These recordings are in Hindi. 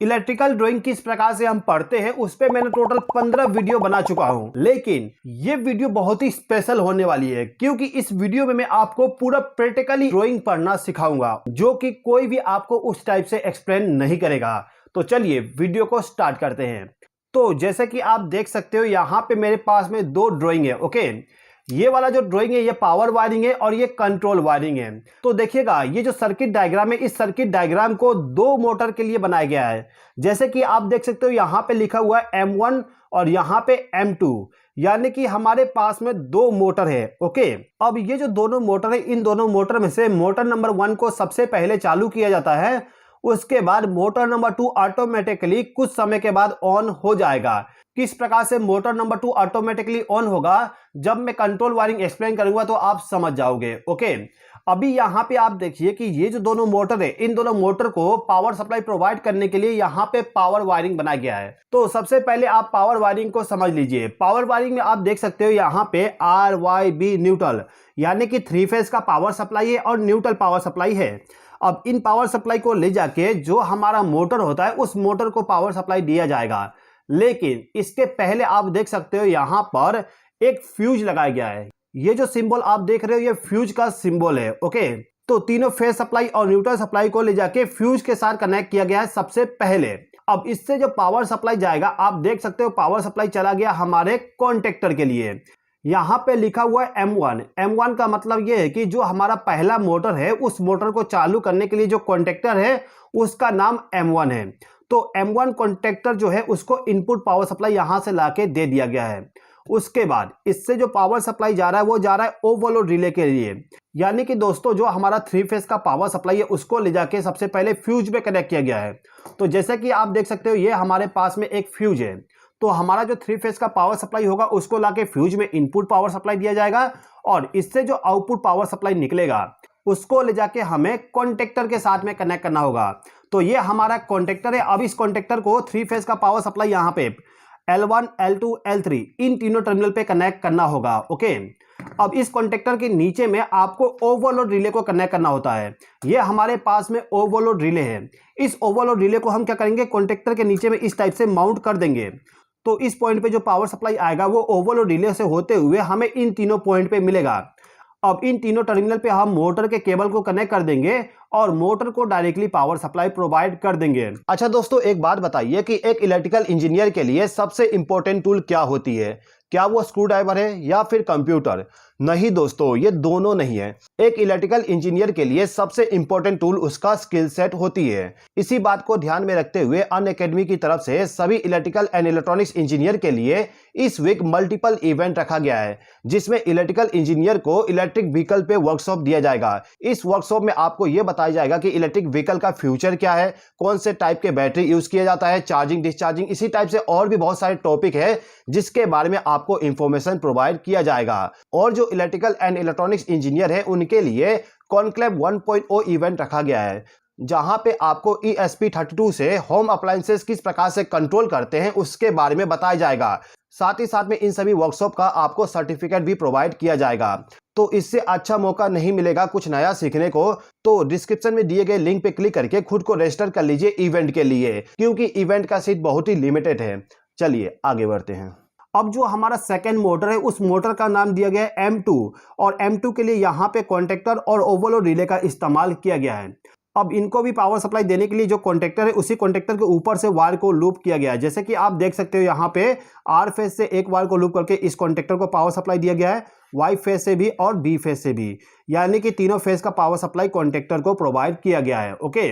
इलेक्ट्रिकल ड्राइंग किस प्रकार से हम पढ़ते हैं उस पे मैंने टोटल 15 वीडियो बना चुका हूं, लेकिन ये वीडियो बहुत ही स्पेशल होने वाली है क्योंकि इस वीडियो में मैं आपको पूरा प्रैक्टिकली ड्राइंग पढ़ना सिखाऊंगा जो कि कोई भी आपको उस टाइप से एक्सप्लेन नहीं करेगा। तो चलिए वीडियो को स्टार्ट करते हैं। तो जैसे कि आप देख सकते हो यहाँ पे मेरे पास में दो ड्राइंग है। ओके, ये वाला जो ड्राइंग है ये पावर वायरिंग है और ये कंट्रोल वायरिंग है। तो देखिएगा ये जो सर्किट डायग्राम है, इस सर्किट डायग्राम को दो मोटर के लिए बनाया गया है। जैसे कि आप देख सकते हो यहाँ पे लिखा हुआ है M1 और यहाँ पे M2, यानी कि हमारे पास में दो मोटर है। ओके, अब ये जो दोनों मोटर है, इन दोनों मोटर में से मोटर नंबर 1 को सबसे पहले चालू किया जाता है, उसके बाद मोटर नंबर 2 ऑटोमेटिकली कुछ समय के बाद ऑन हो जाएगा। किस प्रकार से मोटर नंबर 2 ऑटोमेटिकली ऑन होगा जब मैं कंट्रोल वायरिंग एक्सप्लेन करूंगा तो आप समझ जाओगे। ओके, अभी यहाँ पे आप देखिए कि ये जो दोनों मोटर है, इन दोनों मोटर को पावर सप्लाई प्रोवाइड करने के लिए यहाँ पे पावर वायरिंग बनाया गया है। तो सबसे पहले आप पावर वायरिंग को समझ लीजिए। पावर वायरिंग में आप देख सकते हो यहाँ पे RYB न्यूट्रल, यानी कि 3 फेज का पावर सप्लाई है और न्यूट्रल पावर सप्लाई है। अब इन पावर सप्लाई को ले जाके जो हमारा मोटर होता है उस मोटर को पावर सप्लाई दिया जाएगा, लेकिन इसके पहले आप देख सकते हो यहाँ पर एक फ्यूज लगाया गया है। ये जो सिंबल आप देख रहे हो ये फ्यूज का सिंबल है। ओके, तो तीनों फेज सप्लाई और न्यूट्रल सप्लाई को ले जाके फ्यूज के साथ कनेक्ट किया गया है सबसे पहले। अब इससे जो पावर सप्लाई जाएगा, आप देख सकते हो पावर सप्लाई चला गया हमारे कॉन्टेक्टर के लिए। यहाँ पे लिखा हुआ है M1। M1 का मतलब ये है कि जो हमारा पहला मोटर है उस मोटर को चालू करने के लिए जो कॉन्टेक्टर है उसका नाम M1 है। तो M1 कॉन्टेक्टर जो है उसको इनपुट पावर सप्लाई यहाँ से लाके दे दिया गया है। उसके बाद इससे जो पावर सप्लाई जा रहा है वो जा रहा है ओवरलोड रिले के लिए, यानी कि दोस्तों जो हमारा 3 फेज का पावर सप्लाई है उसको ले जाके सबसे पहले फ्यूज में कनेक्ट किया गया है। तो जैसे कि आप देख सकते हो ये हमारे पास में एक फ्यूज है। तो हमारा जो 3 फेज का पावर सप्लाई होगा उसको लाके फ्यूज में इनपुट पावर सप्लाई दिया जाएगा और इससे जो आउटपुट पावर सप्लाई निकलेगा उसको ले जाके हमें कॉन्टेक्टर के साथ में कनेक्ट करना होगा। तो ये हमारा कॉन्टेक्टर है। अब इस कॉन्टेक्टर को 3 फेज का पावर सप्लाई यहाँ पे L1, L2, L3 इन तीनों टर्मिनल पे कनेक्ट करना होगा। ओके, अब इस कॉन्टेक्टर के नीचे में आपको ओवरलोड रिले को कनेक्ट करना होता है। ये हमारे पास में ओवरलोड रिले है। इस ओवरलोड रिले को हम क्या करेंगे, कॉन्टेक्टर के नीचे में इस टाइप से माउंट कर देंगे। तो इस पॉइंट पे जो पावर सप्लाई आएगा वो ओवरलोड रिले से होते हुए हमें इन तीनों पॉइंट पे मिलेगा। अब इन तीनों टर्मिनल पे हम मोटर के केबल को कनेक्ट कर देंगे और मोटर को डायरेक्टली पावर सप्लाई प्रोवाइड कर देंगे। अच्छा दोस्तों, एक बात बताइए कि एक इलेक्ट्रिकल इंजीनियर के लिए सबसे इंपॉर्टेंट टूल क्या होती है? क्या वो स्क्रू ड्राइवर है या फिर कंप्यूटर? नहीं दोस्तों, ये दोनों नहीं है। एक इलेक्ट्रिकल इंजीनियर के लिए सबसे इंपॉर्टेंट टूल उसका स्किल सेट होती है। इसी बात को ध्यान में रखते हुए अनअकैडमी की तरफ से सभी इलेक्ट्रिकल एंड इलेक्ट्रॉनिक्स इंजीनियर के लिए इस वीक मल्टीपल इवेंट रखा गया है, जिसमें इलेक्ट्रिकल इंजीनियर को इलेक्ट्रिक व्हीकल पे वर्कशॉप दिया जाएगा। इस वर्कशॉप में आपको यह बताया जाएगा कि इलेक्ट्रिक व्हीकल का फ्यूचर क्या है, कौन से टाइप के बैटरी यूज किया जाता है, चार्जिंग डिस्चार्जिंग, इसी टाइप से और भी बहुत सारे टॉपिक है जिसके बारे में आपको इंफॉर्मेशन प्रोवाइड किया जाएगा। और जो इलेक्ट्रिकल एंड इलेक्ट्रॉनिक्स इंजीनियर है उनके लिए कॉन्क्लेव 1.0 इवेंट रखा गया है, जहां पे आपको ESP32 से होम अप्लायंसेस किस प्रकार से कंट्रोल करते हैं उसके बारे में बताया जाएगा। साथ ही साथ में इन सभी वर्कशॉप का आपको सर्टिफिकेट भी प्रोवाइड किया जाएगा। तो इससे अच्छा मौका नहीं मिलेगा कुछ नया सीखने को। तो डिस्क्रिप्शन में दिए गए लिंक पे क्लिक करके खुद को रजिस्टर कर लीजिए इवेंट के लिए, क्योंकि इवेंट का सीट बहुत ही लिमिटेड है। चलिए आगे बढ़ते हैं। अब जो हमारा सेकंड मोटर है उस मोटर का नाम दिया गया है M2 और M2 के लिए यहाँ पे कॉन्टेक्टर और ओवरलोड रिले का इस्तेमाल किया गया है। अब इनको भी पावर सप्लाई देने के लिए जो कॉन्टेक्टर है उसी कॉन्टेक्टर के ऊपर से वायर को लूप किया गया है। जैसे कि आप देख सकते हो यहाँ पे R फेज से एक वायर को लूप करके इस कॉन्टेक्टर को पावर सप्लाई दिया गया है, Y फेज से भी और B फेज से भी, यानी कि तीनों फेज का पावर सप्लाई कॉन्टेक्टर को प्रोवाइड किया गया है। ओके,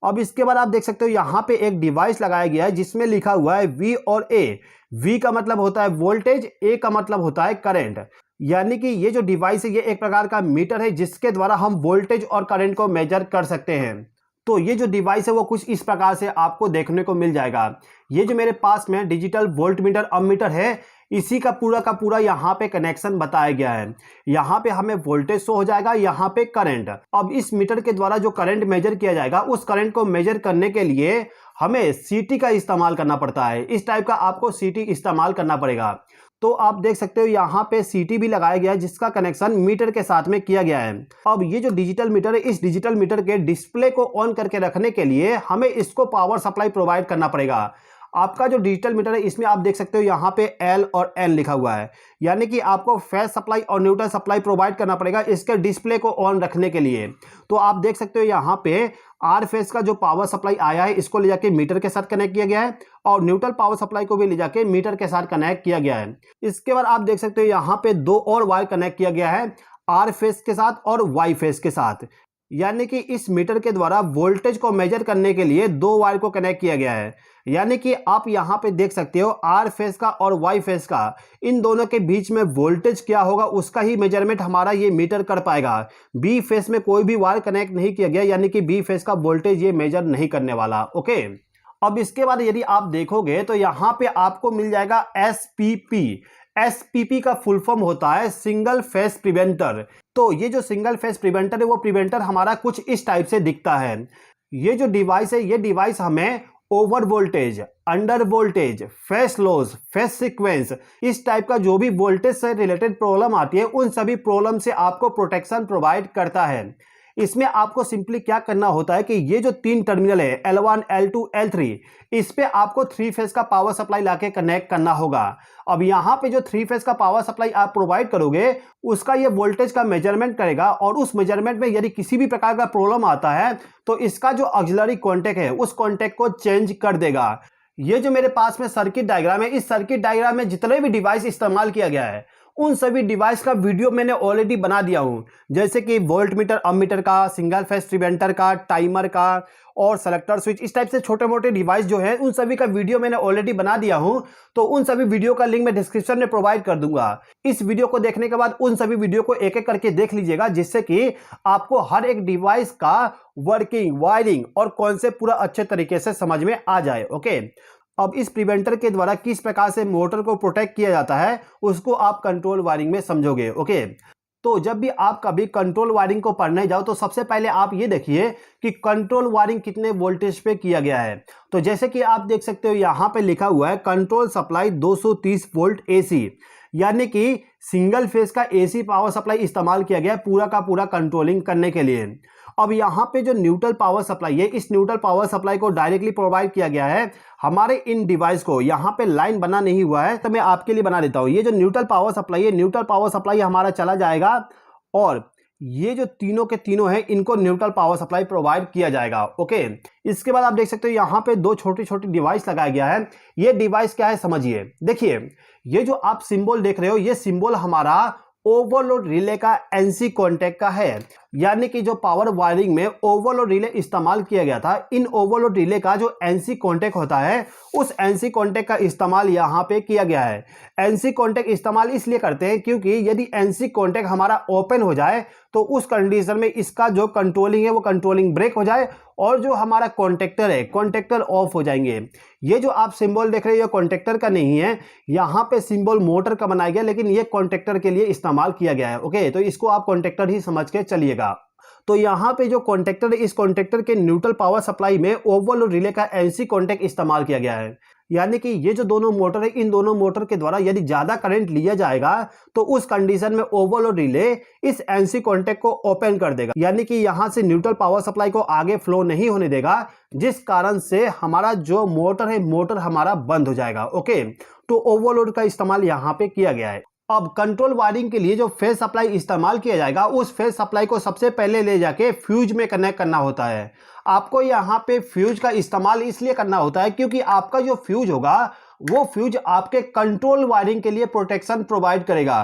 अब इसके बाद आप देख सकते हो यहाँ पे एक डिवाइस लगाया गया है जिसमें लिखा हुआ है V और A। V का मतलब होता है वोल्टेज, A का मतलब होता है करंट, यानी कि ये जो डिवाइस है ये एक प्रकार का मीटर है जिसके द्वारा हम वोल्टेज और करंट को मेजर कर सकते हैं। तो ये जो डिवाइस है वो कुछ इस प्रकार से आपको देखने को मिल जाएगा। ये जो मेरे पास में डिजिटल वोल्ट मीटर अमीटर है, इसी का पूरा यहाँ पे कनेक्शन बताया गया है। यहाँ पे हमें वोल्टेज शो हो जाएगा, यहाँ पे करंट। अब इस मीटर के द्वारा जो करंट मेजर किया जाएगा उस करंट को मेजर करने के लिए हमें CT का इस्तेमाल करना पड़ता है। इस टाइप का आपको CT इस्तेमाल करना पड़ेगा। तो आप देख सकते हो यहाँ पे सीटी भी लगाया गया है जिसका कनेक्शन मीटर के साथ में किया गया है। अब ये जो डिजिटल मीटर है, इस डिजिटल मीटर के डिस्प्ले को ऑन करके रखने के लिए हमें इसको पावर सप्लाई प्रोवाइड करना पड़ेगा। आपका जो डिजिटल मीटर है इसमें आप देख सकते हो यहाँ पे L और N लिखा हुआ है, यानी कि आपको फेज सप्लाई और न्यूट्रल सप्लाई प्रोवाइड करना पड़ेगा इसके डिस्प्ले को ऑन रखने के लिए। तो आप देख सकते हो यहाँ पे आर फेज का जो पावर सप्लाई आया है इसको ले जाके मीटर के साथ कनेक्ट किया गया है और न्यूट्रल पावर सप्लाई को भी ले जाके मीटर के साथ कनेक्ट किया गया है। इसके बाद आप देख सकते हो यहाँ पे दो और वायर कनेक्ट किया गया है, आर फेज के साथ और वाई फेज के साथ, यानी कि इस मीटर के द्वारा वोल्टेज को मेजर करने के लिए दो वायर को कनेक्ट किया गया है। यानी कि आप यहां पे देख सकते हो आर फेज का और वाई फेज का, इन दोनों के बीच में वोल्टेज क्या होगा उसका ही मेजरमेंट हमारा ये मीटर कर पाएगा। बी फेज में कोई भी वायर कनेक्ट नहीं किया गया, यानी कि बी फेज का वोल्टेज ये मेजर नहीं करने वाला। ओके, अब इसके बाद यदि आप देखोगे तो यहां पे आपको मिल जाएगा SPP। SPP का फुल फॉर्म होता है सिंगल फेज प्रिवेंटर। तो ये जो सिंगल फेज प्रिवेंटर है वो प्रिवेंटर हमारा कुछ इस टाइप से दिखता है। ये जो डिवाइस है ये डिवाइस हमें over voltage, under voltage, phase loss, phase sequence, इस टाइप का जो भी वोल्टेज से रिलेटेड प्रॉब्लम आती है उन सभी प्रॉब्लम से आपको प्रोटेक्शन प्रोवाइड करता है। इसमें आपको सिंपली क्या करना होता है कि ये जो तीन टर्मिनल है L1, L2, L3, इस पे आपको थ्री फेज का पावर सप्लाई लाके कनेक्ट करना होगा। अब यहाँ पे जो थ्री फेज का पावर सप्लाई आप प्रोवाइड करोगे उसका ये वोल्टेज का मेजरमेंट करेगा और उस मेजरमेंट में यदि किसी भी प्रकार का प्रॉब्लम आता है तो इसका जो ऑक्सिलरी कॉन्टैक्ट है उस कॉन्टैक्ट को चेंज कर देगा। ये जो मेरे पास में सर्किट डायग्राम है, इस सर्किट डायग्राम में जितने भी डिवाइस इस्तेमाल किया गया है उन सभी डिवाइस का वीडियो मैंने ऑलरेडी बना दिया हूं, जैसे कि वोल्ट मीटर, अमीटर का, सिंगल फेज प्रिवेंटर का, टाइमर का और सेलेक्टर स्विच, इस टाइप से छोटे मोटे डिवाइस जो है उन सभी का वीडियो मैंने ऑलरेडी बना दिया हूं। तो उन सभी वीडियो का लिंक मैं डिस्क्रिप्शन में प्रोवाइड कर दूंगा। इस वीडियो को देखने के बाद उन सभी वीडियो को एक एक करके देख लीजिएगा, जिससे कि आपको हर एक डिवाइस का वर्किंग, वायरिंग और कॉन्सेप्ट पूरा अच्छे तरीके से समझ में आ जाए। ओके, अब इस प्रिवेंटर के द्वारा किस प्रकार से मोटर को प्रोटेक्ट किया जाता है उसको आप कंट्रोल वायरिंग में समझोगे। ओके, तो जब भी आप कभी कंट्रोल वायरिंग को पढ़ने जाओ तो सबसे पहले आप ये देखिए कि कंट्रोल वायरिंग कितने वोल्टेज पे किया गया है। तो जैसे कि आप देख सकते हो यहाँ पे लिखा हुआ है कंट्रोल सप्लाई 230 वोल्ट AC, यानी कि सिंगल फेज का AC पावर सप्लाई इस्तेमाल किया गया पूरा का पूरा कंट्रोलिंग करने के लिए। अब यहाँ पे जो न्यूट्रल पावर सप्लाई है, इस न्यूट्रल पावर सप्लाई को डायरेक्टली प्रोवाइड किया गया है हमारे इन डिवाइस को। यहाँ पे लाइन बना नहीं हुआ है तो मैं आपके लिए बना देता हूँ। ये जो न्यूट्रल पावर सप्लाई है, न्यूट्रल पावर सप्लाई हमारा चला जाएगा और ये जो तीनों के तीनों हैं इनको न्यूट्रल पावर सप्लाई प्रोवाइड किया जाएगा। ओके, इसके बाद आप देख सकते हो यहाँ पे दो छोटी छोटी डिवाइस लगाया गया है। ये डिवाइस क्या है समझिए। देखिए, ये जो आप सिंबल देख रहे हो ये सिंबल हमारा ओवरलोड रिले का NC कॉन्टैक्ट का है, यानी कि जो पावर वायरिंग में ओवरलोड रिले इस्तेमाल किया गया था, इन ओवरलोड रिले का जो NC कॉन्टैक्ट होता है उस NC कॉन्टैक्ट का इस्तेमाल यहाँ पे किया गया है। NC कॉन्टैक्ट इस्तेमाल इसलिए करते हैं क्योंकि यदि NC कॉन्टैक्ट हमारा ओपन हो जाए तो उस कंडीशन में इसका जो कंट्रोलिंग है वो कंट्रोलिंग ब्रेक हो जाए और जो हमारा कॉन्टैक्टर है कॉन्टैक्टर ऑफ हो जाएंगे। ये जो आप सिंबल देख रहे हो ये कॉन्टैक्टर का नहीं है, यहाँ पे सिंबल मोटर का बनाया गया, लेकिन ये कॉन्टैक्टर के लिए इस्तेमाल किया गया है। ओके, तो इसको आप कॉन्टैक्टर ही समझ के चलिएगा। तो यहाँ पे जो कॉन्टैक्टर है, इस कॉन्टैक्टर के न्यूट्रल पावर सप्लाई में ओवरलोड रिले का NC कॉन्टैक्ट इस्तेमाल किया गया है, यानी कि ये जो दोनों मोटर है इन दोनों मोटर के द्वारा यदि ज्यादा करंट लिया जाएगा तो उस कंडीशन में ओवरलोड रिले इस NC कॉन्टैक्ट को ओपन कर देगा, यानी कि यहां से न्यूट्रल पावर सप्लाई को आगे फ्लो नहीं होने देगा, जिस कारण से हमारा जो मोटर है मोटर हमारा बंद हो जाएगा। ओके, तो ओवरलोड का इस्तेमाल यहाँ पे किया गया है। अब कंट्रोल वायरिंग के लिए जो फेज सप्लाई इस्तेमाल किया जाएगा उस फेज सप्लाई को सबसे पहले ले जाके फ्यूज में कनेक्ट करना होता है। आपको यहाँ पे फ्यूज का इस्तेमाल इसलिए करना होता है क्योंकि आपका जो फ्यूज होगा वो फ्यूज आपके कंट्रोल वायरिंग के लिए प्रोटेक्शन प्रोवाइड करेगा।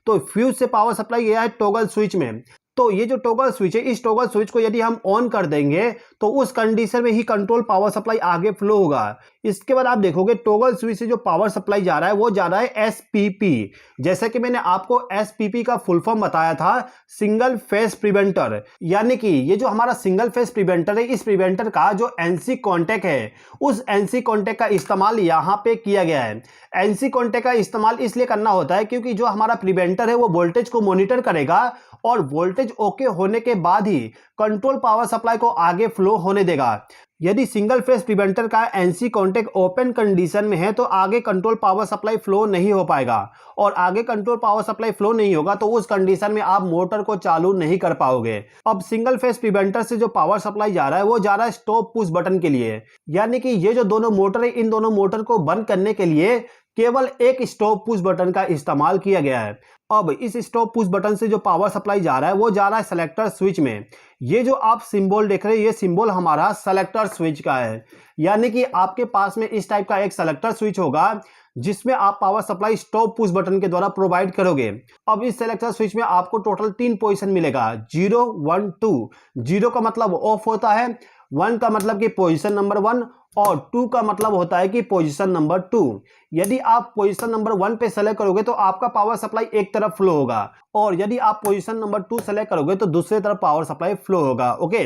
तो फ्यूज से पावर सप्लाई गया है टॉगल स्विच में, तो ये जो टॉगल स्विच है इस टॉगल स्विच को यदि हम ऑन कर देंगे तो उस कंडीशन में ही कंट्रोल पावर सप्लाई आगे फ्लो होगा। इसके बाद आप देखोगे टॉगल स्विच से जो पावर सप्लाई जा रहा है वो जा रहा है SPP, जैसे कि मैंने आपको SPP का फुल फॉर्म बताया था, सिंगल फेज प्रिवेंटर, यानी कि ये जो हमारा सिंगल फेज प्रिवेंटर है इस प्रिवेंटर का जो NC कॉन्टैक्ट है उस NC कॉन्टैक्ट का इस्तेमाल यहाँ पे किया गया है। NC कॉन्टैक्ट का इस्तेमाल इसलिए करना होता है क्योंकि जो हमारा प्रिवेंटर है वो वोल्टेज को मॉनिटर करेगा और वोल्टेज वोल्टेज ओके होने के बाद ही कंट्रोल पावर सप्लाई को आगे फ्लो होने देगा। यदि सिंगल फेज प्रिवेंटर का एनसी कॉन्टैक्ट ओपन कंडीशन में है तो आगे कंट्रोल पावर सप्लाई फ्लो नहीं हो पाएगा, और आगे कंट्रोल पावर सप्लाई फ्लो नहीं होगा तो उस कंडीशन में आप मोटर को चालू नहीं कर पाओगे। अब सिंगल फेज प्रिवेंटर से जो पावर सप्लाई जा रहा है वो जा रहा है स्टॉप पुश बटन के लिए, यानी कि ये जो दोनों मोटर है इन दोनों मोटर को बंद करने के लिए केवल एक स्टॉप पुश बटन का इस्तेमाल किया गया है। अब इस स्टॉप पुश बटन से जो पावर सप्लाई जा रहा है वो जा रहा है सेलेक्टर स्विच में। ये जो आप सिंबल देख रहे हैं ये सिंबल हमारा सेलेक्टर स्विच का है, यानी कि आपके पास में इस टाइप का एक सेलेक्टर स्विच होगा जिसमें आप power supply stop push button के द्वारा प्रोवाइड करोगे। अब इस सेलेक्टर स्विच में आपको टोटल 3 पोजीशन मिलेगा, 0, 1, 2। 0 का मतलब ऑफ होता है, 1 का मतलब कि पोजीशन नंबर 1 और 2 का मतलब होता है कि पोजीशन नंबर 2। यदि आप पोजीशन नंबर 1 पे सेलेक्ट करोगे तो आपका पावर सप्लाई एक तरफ फ्लो होगा, और यदि आप पोजीशन नंबर 2 सेलेक्ट करोगे तो दूसरी तरफ पावर सप्लाई फ्लो होगा। ओके,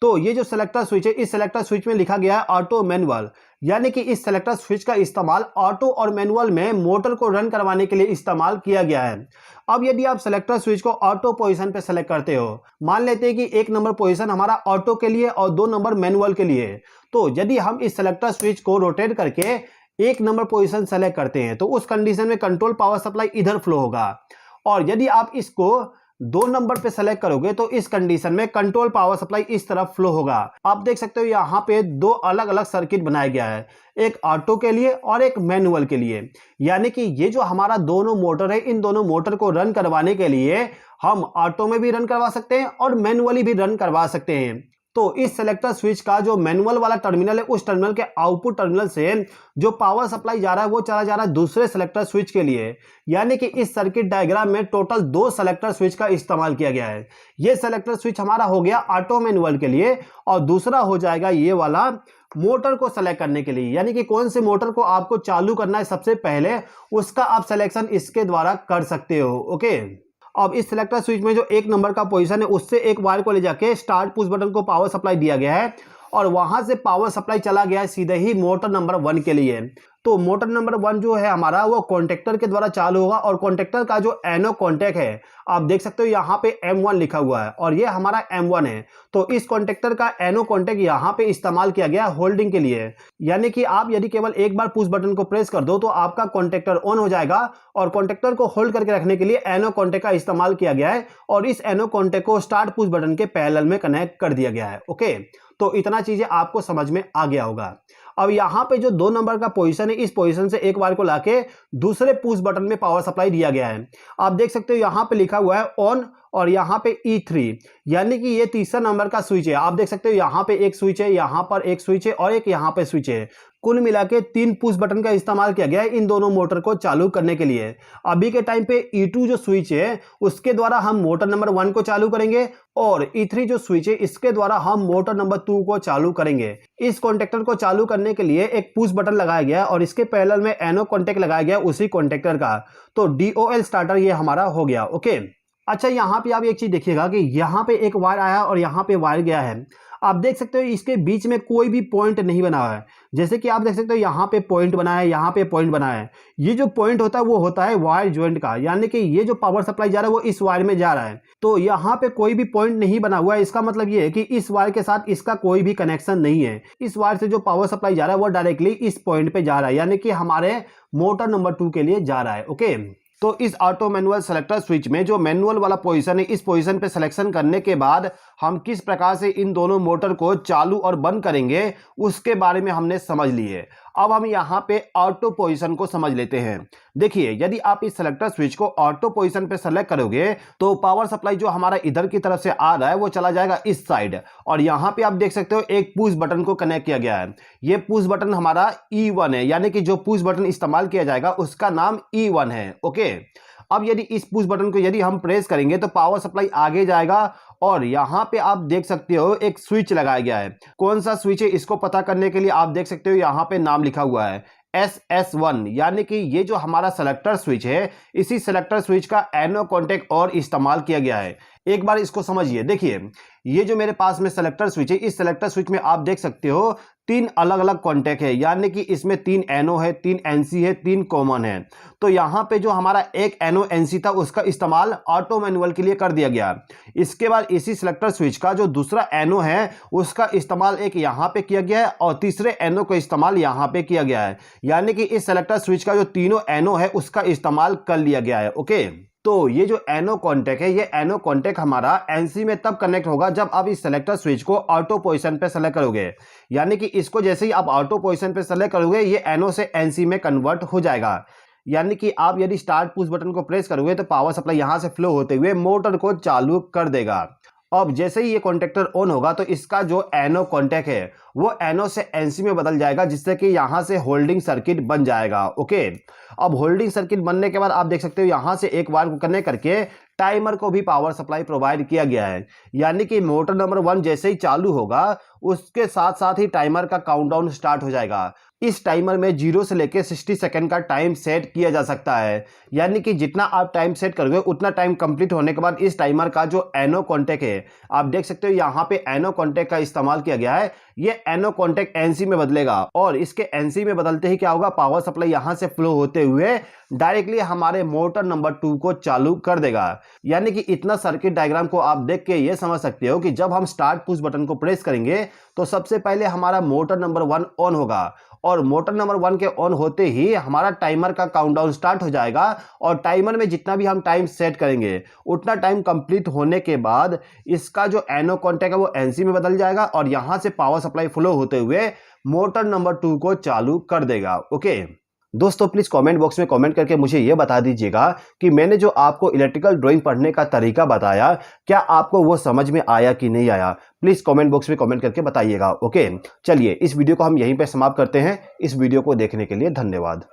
तो ये जो सेलेक्टर स्विच है इस सेलेक्टर स्विच में लिखा गया है ऑटो मैनुअल, यानी कि इस सेलेक्टर स्विच का इस्तेमाल ऑटो और मैनुअल में मोटर को रन करवाने के लिए इस्तेमाल किया गया है। अब यदि आप सेलेक्टर स्विच को ऑटो पोजीशन पे सेलेक्ट करते हो, मान लेते हैं कि 1 नंबर पोजीशन हमारा ऑटो के लिए और 2 नंबर मैनुअल के लिए, तो यदि हम इस सेलेक्टर स्विच को रोटेट करके 1 नंबर पोजीशन सेलेक्ट करते हैं तो उस कंडीशन में कंट्रोल पावर सप्लाई इधर फ्लो होगा, और यदि आप इसको 2 नंबर पे सेलेक्ट करोगे तो इस कंडीशन में कंट्रोल पावर सप्लाई इस तरफ फ्लो होगा। आप देख सकते हो यहाँ पे 2 अलग अलग सर्किट बनाया गया है, एक ऑटो के लिए और एक मैनुअल के लिए, यानी कि ये जो हमारा दोनों मोटर है इन दोनों मोटर को रन करवाने के लिए हम ऑटो में भी रन करवा सकते हैं और मैनुअली भी रन करवा सकते हैं। तो इस सेलेक्टर स्विच का जो मैनुअल वाला टर्मिनल है उस टर्मिनल के आउटपुट टर्मिनल से जो पावर सप्लाई जा रहा है वो चला जा रहा है दूसरे सेलेक्टर स्विच के लिए, यानी कि इस सर्किट डायग्राम में टोटल 2 सेलेक्टर स्विच का इस्तेमाल किया गया है। ये सेलेक्टर स्विच हमारा हो गया ऑटो मैनुअल के लिए, और दूसरा हो जाएगा ये वाला मोटर को सेलेक्ट करने के लिए, यानी कि कौन से मोटर को आपको चालू करना है सबसे पहले उसका आप सिलेक्शन इसके द्वारा कर सकते हो। ओके, अब इस सेलेक्टर स्विच में जो 1 नंबर का पोजीशन है उससे एक वायर को ले जाके स्टार्ट पुश बटन को पावर सप्लाई दिया गया है, और वहां से पावर सप्लाई चला गया है सीधे ही मोटर नंबर 1 के लिए। तो मोटर नंबर 1 जो है हमारा वो कॉन्टेक्टर के द्वारा चालू होगा, और कॉन्टेक्टर का जो एनो कॉन्टैक्ट है आप देख सकते हो यहाँ पे M1 लिखा हुआ है और ये हमारा M1 है। तो इस कॉन्टेक्टर का एनो कॉन्टैक्ट यहाँ पे इस्तेमाल किया गया होल्डिंग के लिए, यानी कि आप यदि केवल एक बार पुश बटन को प्रेस कर दो तो आपका कॉन्टेक्टर ऑन हो जाएगा, और कॉन्टेक्टर को होल्ड करके रखने के लिए एनो कॉन्टैक्ट का इस्तेमाल किया गया है, और इस एनो कॉन्टैक्ट को स्टार्ट पुश बटन के पैरेलल में कनेक्ट कर दिया गया है। ओके, तो इतना चीजें आपको समझ में आ गया होगा। अब यहाँ पे जो 2 नंबर का पोजीशन है इस पोजीशन से एक वायर को लाके दूसरे पुश बटन में पावर सप्लाई दिया गया है। आप देख सकते हो यहाँ पे लिखा हुआ है ऑन, और यहाँ पे E3, यानी कि ये तीसरा नंबर का स्विच है। आप देख सकते हो यहाँ पे एक स्विच है, यहाँ पर एक स्विच है और एक यहाँ पे स्विच है। कुल मिला के 3 पुश बटन का इस्तेमाल किया गया है इन दोनों मोटर को चालू करने के लिए। अभी के टाइम पे E2 जो स्विच है उसके द्वारा हम मोटर नंबर 1 को चालू करेंगे, और E3 जो स्विच है इसके द्वारा हम मोटर नंबर 2 को चालू करेंगे। इस कॉन्टेक्टर को चालू करने के लिए एक पुश बटन लगाया गया है और इसके पैरेलल में एनो कॉन्टैक्ट लगाया गया उसी कॉन्टेक्टर का। तो DOL स्टार्टर ये हमारा हो गया। ओके, अच्छा यहाँ पे आप एक चीज देखिएगा कि यहाँ पे एक वायर आया और यहाँ पे वायर गया है। आप देख सकते हो इसके बीच में कोई भी पॉइंट नहीं बना हुआ है, जैसे कि आप देख सकते हो यहाँ पे पॉइंट बना है, यहाँ पे पॉइंट बना है। ये जो पॉइंट होता है वो होता है वायर ज्वाइंट का, यानी कि ये जो पावर सप्लाई जा रहा है वो इस वायर में जा रहा है। तो यहाँ पे कोई भी पॉइंट नहीं बना हुआ है, इसका मतलब ये है कि इस वायर के साथ इसका कोई भी कनेक्शन नहीं है। इस वायर से जो पावर सप्लाई जा रहा है वो डायरेक्टली इस पॉइंट पे जा रहा है, यानी कि हमारे मोटर नंबर 2 के लिए जा रहा है। ओके, तो इस ऑटो मैनुअल सेलेक्टर स्विच में जो मैनुअल वाला पोजीशन है इस पोजीशन पे सिलेक्शन करने के बाद हम किस प्रकार से इन दोनों मोटर को चालू और बंद करेंगे उसके बारे में हमने समझ लिए। अब हम यहाँ पे ऑटो पोजीशन को समझ लेते हैं। देखिए, यदि आप इस सेलेक्टर स्विच को ऑटो पोजीशन पे सेलेक्ट करोगे तो पावर सप्लाई जो हमारा इधर की तरफ से आ रहा है वो चला जाएगा इस साइड, और यहाँ पे आप देख सकते हो एक पुश बटन को कनेक्ट किया गया है। ये पुश बटन हमारा E1 है, यानी कि जो पुश बटन इस्तेमाल किया जाएगा उसका नाम E1 है। ओके, अब यदि इस पुश बटन को यदि हम प्रेस करेंगे तो पावर सप्लाई आगे जाएगा, और यहाँ पे आप देख सकते हो एक स्विच लगाया गया है। कौन सा स्विच है इसको पता करने के लिए आप देख सकते हो यहाँ पे नाम लिखा हुआ है SS1, यानी कि ये जो हमारा सेलेक्टर स्विच है इसी सेलेक्टर स्विच का एनो कॉन्टैक्ट और इस्तेमाल किया गया है। एक बार इसको समझिए। देखिए ये जो मेरे पास में सेलेक्टर स्विच है, इस सेलेक्टर स्विच में आप देख सकते हो 3 अलग अलग कॉन्टैक्ट है, यानी कि इसमें 3 NO है, 3 NC है, 3 कॉमन है। तो यहाँ पे जो हमारा एक NO NC था उसका इस्तेमाल ऑटो मैनुअल के लिए कर दिया गया। इसके बाद इसी सेलेक्टर स्विच का जो दूसरा NO है उसका इस्तेमाल एक यहाँ पे किया गया है और तीसरे NO का इस्तेमाल यहाँ पे किया गया है, यानी कि इस सेलेक्टर स्विच का जो तीनों NO है उसका इस्तेमाल कर लिया गया है। ओके, तो ये जो NO कॉन्टैक्ट है, ये NO कॉन्टैक्ट हमारा NC में तब कनेक्ट होगा जब आप इस सेलेक्टर स्विच को ऑटो पोजीशन पे सेलेक्ट करोगे, यानी कि इसको जैसे ही आप ऑटो पोजीशन पे सेलेक्ट करोगे ये NO से NC में कन्वर्ट हो जाएगा। यानी कि आप यदि स्टार्ट पुश बटन को प्रेस करोगे तो पावर सप्लाई यहां से फ्लो होते हुए मोटर को चालू कर देगा। अब जैसे ही ये कॉन्टैक्टर ऑन होगा तो इसका जो NO कॉन्टैक्ट है वो NO से NC में बदल जाएगा, जिससे कि यहां से होल्डिंग सर्किट बन जाएगा। ओके, अब होल्डिंग सर्किट बनने के बाद आप देख सकते हो यहां से एक वायर को कनेक्ट करके टाइमर को भी पावर सप्लाई प्रोवाइड किया गया है, यानी कि मोटर नंबर 1 जैसे ही चालू होगा उसके साथ साथ ही टाइमर का काउंटडाउन स्टार्ट हो जाएगा। इस टाइमर में 0 से लेकर 60 सेकंड का टाइम सेट किया जा सकता है, यानी कि जितना आप टाइम सेट करोगे उतना टाइम कंप्लीट होने के बाद इस टाइमर का जो NO कॉन्टैक्ट है, आप देख सकते हो यहाँ पे NO कॉन्टैक्ट का इस्तेमाल किया गया है, ये NO कॉन्टैक्ट NC में बदलेगा और इसके NC में बदलते ही क्या होगा, पावर सप्लाई यहाँ से फ्लो होते हुए डायरेक्टली हमारे मोटर नंबर 2 को चालू कर देगा। यानी कि इतना सर्किट डायग्राम को आप देख के ये समझ सकते हो कि जब हम स्टार्ट पुश बटन को प्रेस करेंगे तो सबसे पहले हमारा मोटर नंबर 1 ऑन होगा और मोटर नंबर 1 के ऑन होते ही हमारा टाइमर का काउंटडाउन स्टार्ट हो जाएगा और टाइमर में जितना भी हम टाइम सेट करेंगे उतना टाइम कंप्लीट होने के बाद इसका जो NO कॉन्टैक्ट है वो NC में बदल जाएगा और यहां से पावर सप्लाई फ्लो होते हुए मोटर नंबर 2 को चालू कर देगा। ओके दोस्तों, प्लीज कमेंट बॉक्स में कमेंट करके मुझे यह बता दीजिएगा कि मैंने जो आपको इलेक्ट्रिकल ड्राइंग पढ़ने का तरीका बताया क्या आपको वो समझ में आया कि नहीं आया। प्लीज कमेंट बॉक्स में कमेंट करके बताइएगा। ओके, चलिए इस वीडियो को हम यहीं पे समाप्त करते हैं। इस वीडियो को देखने के लिए धन्यवाद।